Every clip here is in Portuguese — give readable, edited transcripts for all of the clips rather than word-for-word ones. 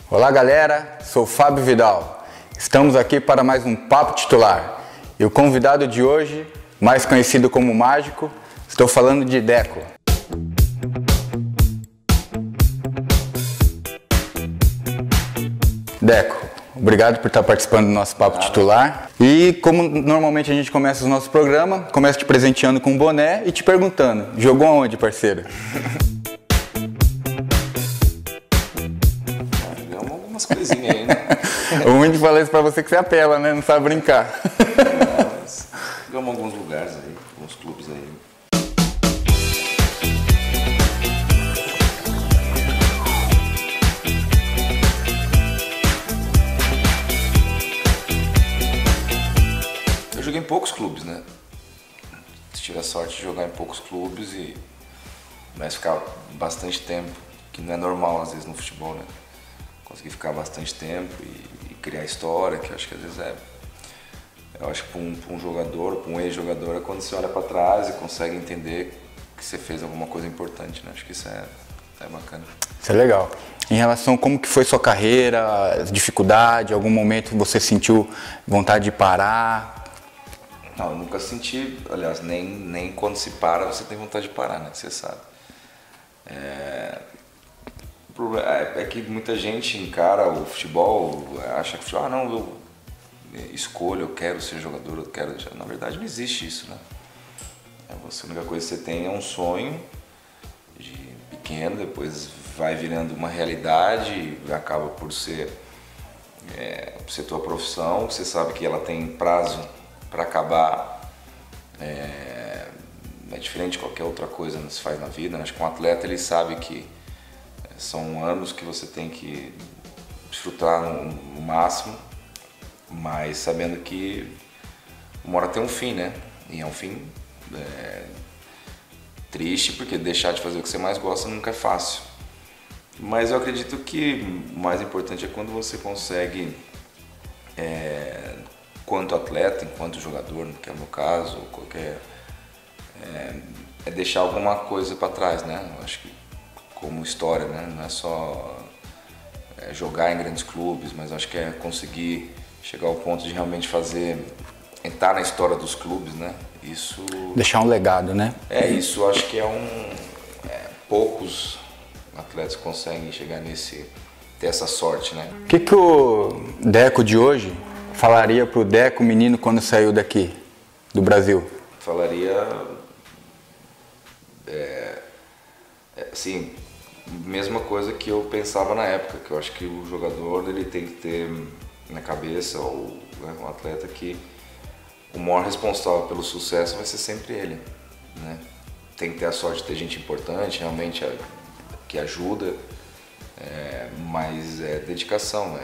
Olá galera, sou Fábio Vidal. Estamos aqui para mais um Papo Titular. E o convidado de hoje, mais conhecido como Mágico, estou falando de Deco. Deco, obrigado por estar participando do nosso Papo Titular. E como normalmente a gente começa o nosso programa, começo te presenteando com um boné e te perguntando, jogou aonde, parceiro? Umas coisinhas aí, né? O ruim de falar isso pra você que você apela, né? Não sabe brincar. Mas jogamos em alguns lugares aí, alguns clubes aí. Eu joguei em poucos clubes, né? Tive a sorte de jogar em poucos clubes mas ficar bastante tempo, que não é normal às vezes no futebol, né? Conseguir ficar bastante tempo e criar história, que eu acho que às vezes eu acho que para um jogador, para um ex-jogador, é quando você olha para trás e consegue entender que você fez alguma coisa importante, né? Acho que isso é bacana. Isso é legal. Em relação a como que foi sua carreira, dificuldade, algum momento você sentiu vontade de parar? Não, eu nunca senti, aliás, nem quando se para você tem vontade de parar, né? Você sabe. O problema é que muita gente encara o futebol, acha que eu escolho, eu quero ser jogador, eu quero... Na verdade não existe isso, né? A única coisa que você tem é um sonho de pequeno, depois vai virando uma realidade, acaba por ser tua profissão, você sabe que ela tem prazo para acabar, é diferente de qualquer outra coisa que se faz na vida, né? Acho que um atleta ele sabe que são anos que você tem que desfrutar no máximo, mas sabendo que uma hora tem um fim, né? E é um fim triste, porque deixar de fazer o que você mais gosta nunca é fácil. Mas eu acredito que o mais importante é quando você consegue, enquanto atleta, enquanto jogador, que é o meu caso, ou qualquer... é deixar alguma coisa para trás, né? Eu acho que como história, né? Não é só jogar em grandes clubes, mas acho que é conseguir chegar ao ponto de realmente entrar na história dos clubes, né? Isso... Deixar um legado, né? Isso acho que poucos atletas conseguem chegar ter essa sorte, né? O que o Deco de hoje falaria pro Deco menino quando saiu daqui, do Brasil? Falaria... assim, mesma coisa que eu pensava na época, que eu acho que o jogador ele tem que ter na cabeça, ou um atleta, que o maior responsável pelo sucesso vai ser sempre ele, né? Tem que ter a sorte de ter gente importante, realmente, que ajuda, mas é dedicação,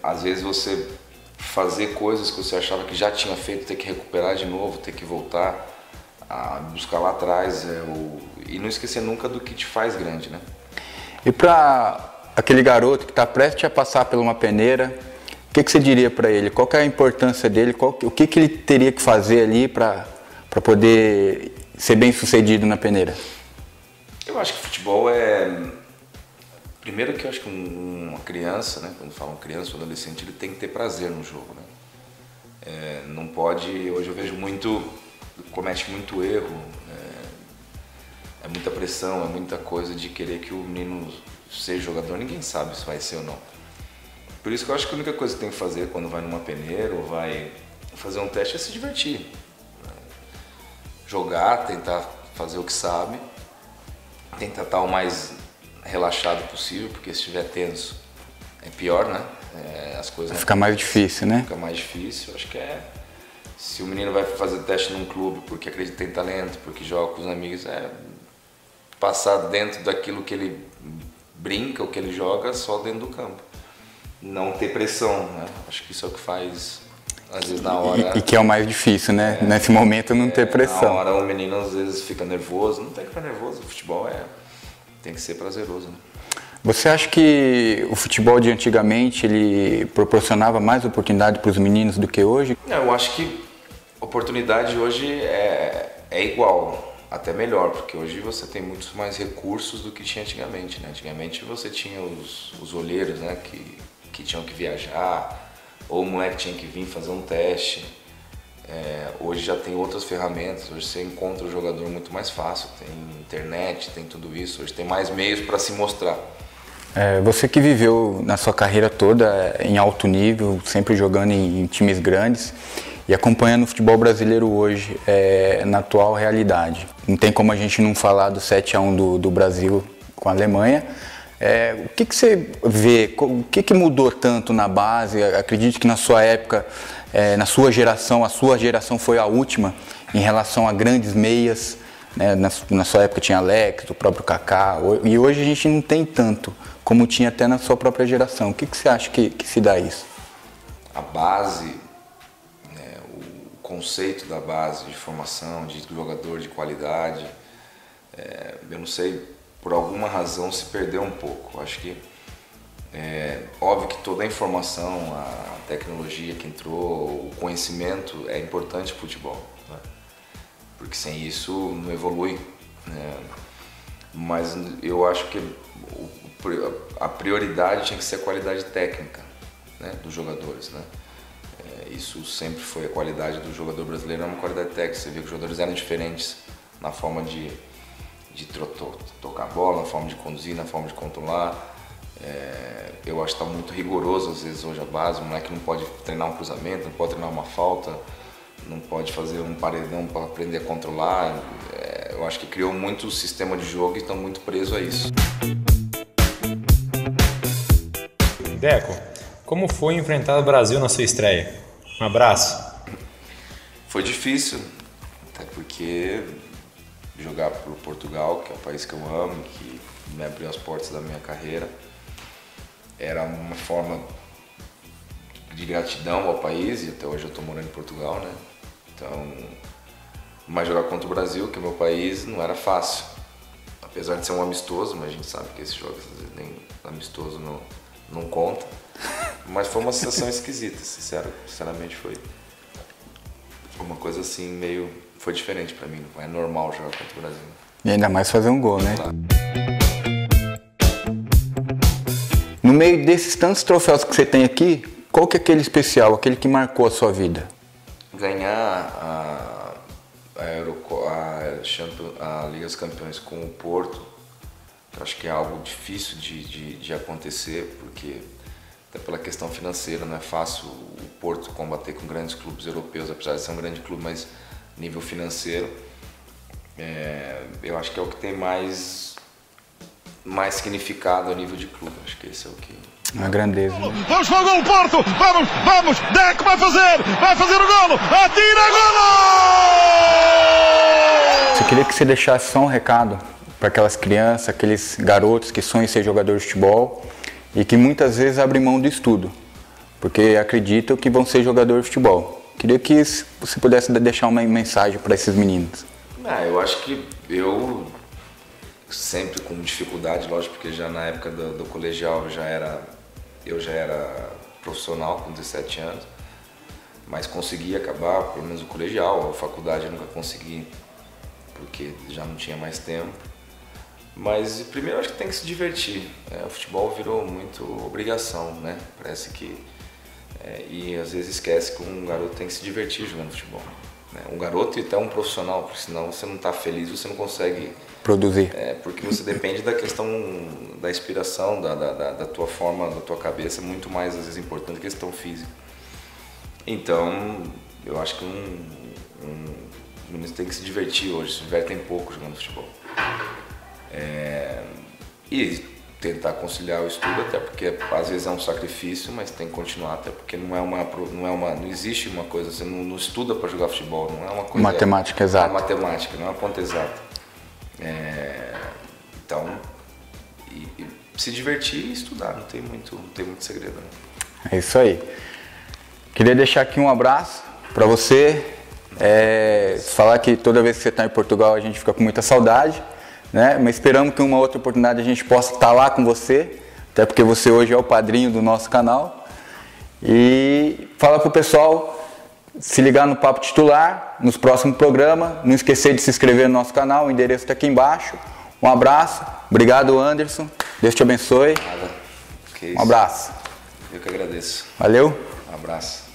às vezes você fazer coisas que você achava que já tinha feito, ter que recuperar de novo, ter que voltar a buscar lá atrás, e não esquecer nunca do que te faz grande, né? E para aquele garoto que está prestes a passar por uma peneira, o que você diria para ele? Qual que é a importância dele? O que ele teria que fazer ali para poder ser bem sucedido na peneira? Eu acho que futebol primeiro que eu acho que uma criança, né? Quando falam criança ou adolescente, ele tem que ter prazer no jogo, né? Não pode... Hoje eu vejo comete muito erro, é muita pressão, é muita coisa de querer que o menino seja jogador, ninguém sabe se vai ser ou não. Por isso que eu acho que a única coisa que tem que fazer quando vai numa peneira ou vai fazer um teste é se divertir. Jogar, tentar fazer o que sabe, tentar estar o mais relaxado possível, porque se estiver tenso é pior, né? As coisas fica mais difícil, né? Fica mais difícil, acho que se o menino vai fazer teste num clube porque acredita que tem talento, porque joga com os amigos, passar dentro daquilo que ele brinca, o que ele joga, só dentro do campo. Não ter pressão, né? Acho que isso é o que faz, às vezes na hora... E que é o mais difícil, né? Nesse momento não ter pressão. Na hora o menino às vezes fica nervoso, não tem que ficar nervoso, o futebol tem que ser prazeroso, né? Você acha que o futebol de antigamente ele proporcionava mais oportunidade para os meninos do que hoje? Eu acho que a oportunidade hoje é igual. até melhor, porque hoje você tem muitos mais recursos do que tinha antigamente, né? Antigamente você tinha os olheiros, né, que tinham que viajar, ou o moleque tinha que vir fazer um teste. Hoje já tem outras ferramentas, hoje você encontra o jogador muito mais fácil, tem internet, tem tudo isso, hoje tem mais meios para se mostrar. Você que viveu na sua carreira toda em alto nível, sempre jogando em times grandes e acompanhando o futebol brasileiro hoje, na atual realidade. Não tem como a gente não falar do 7-1 do Brasil com a Alemanha. O que você vê, o que mudou tanto na base? Acredito que na sua época, na sua geração, a sua geração foi a última em relação a grandes meias, né? Na sua época tinha Alex, o próprio Kaká, e hoje a gente não tem tanto como tinha até na sua própria geração. O que você acha que se dá isso? A base, né, o conceito da base de formação, de jogador de qualidade, eu não sei, por alguma razão se perdeu um pouco. Acho que óbvio que toda a informação, a tecnologia que entrou, o conhecimento é importante para o futebol, né? Porque sem isso não evolui, né? Mas eu acho que a prioridade tinha que ser a qualidade técnica, né, dos jogadores, né? Isso sempre foi a qualidade do jogador brasileiro, é uma qualidade técnica. Você vê que os jogadores eram diferentes na forma de tocar a bola, na forma de conduzir, na forma de controlar. Eu acho que está muito rigoroso às vezes hoje a base. O moleque não pode treinar um cruzamento, não pode treinar uma falta, não pode fazer um paredão para aprender a controlar. Eu acho que criou muito o sistema de jogo e estão muito presos a isso. Deco, como foi enfrentar o Brasil na sua estreia? Um abraço. Foi difícil, até porque jogar para o Portugal, que é o país que eu amo, que me abriu as portas da minha carreira, era uma forma de gratidão ao país, e até hoje eu estou morando em Portugal, né? Então, mas jogar contra o Brasil, que é o meu país, não era fácil. Apesar de ser um amistoso, mas a gente sabe que esse jogo nem amistoso não conta. Mas foi uma sensação esquisita, sinceramente foi uma coisa assim meio... Foi diferente pra mim, não é normal jogar contra o Brasil. E ainda mais fazer um gol, né? No meio desses tantos troféus que você tem aqui, qual que é aquele especial, aquele que marcou a sua vida? Ganhar a Liga dos Campeões com o Porto, eu acho que é algo difícil de acontecer, porque até pela questão financeira não é fácil o Porto combater com grandes clubes europeus, apesar de ser um grande clube, mas nível financeiro, eu acho que é o que tem mais significado a nível de clube. Acho que esse é o que... A grandeza, né? Vamos para o golo, Porto! Vamos! Deco vai fazer o golo! Atira, golo! Eu queria que você deixasse só um recado para aquelas crianças, aqueles garotos que sonham em ser jogador de futebol e que muitas vezes abrem mão do estudo, porque acreditam que vão ser jogador de futebol. Queria que você pudesse deixar uma mensagem para esses meninos. Eu acho que eu sempre com dificuldade, lógico, porque já na época do colegial eu já era profissional com 17 anos, mas consegui acabar, pelo menos o colegial, a faculdade eu nunca consegui, porque já não tinha mais tempo. Mas primeiro acho que tem que se divertir. O futebol virou muito obrigação, né? Parece que... e às vezes esquece que um garoto tem que se divertir jogando futebol, né? Um garoto e até um profissional, porque senão você não está feliz, você não consegue produzir. Porque você depende da questão da inspiração, da tua forma, da tua cabeça, muito mais às vezes importante que a questão física. Então, eu acho que os meninos têm que se divertir hoje, se divertem pouco jogando futebol. E tentar conciliar o estudo, até porque às vezes é um sacrifício, mas tem que continuar, até porque não existe uma coisa, você não estuda para jogar futebol, não é uma coisa... Matemática exata. É matemática, não é uma conta exata. Então, se divertir e estudar, não tem muito segredo, né? É isso aí. Queria deixar aqui um abraço para você, falar que toda vez que você está em Portugal a gente fica com muita saudade, né? Mas esperamos que uma outra oportunidade a gente possa estar lá com você, até porque você hoje é o padrinho do nosso canal. E fala pro pessoal se ligar no Papo Titular, nos próximos programas. Não esquecer de se inscrever no nosso canal, o endereço está aqui embaixo. Um abraço, obrigado Anderson, Deus te abençoe. Nada. Um abraço. Eu que agradeço. Valeu. Um abraço.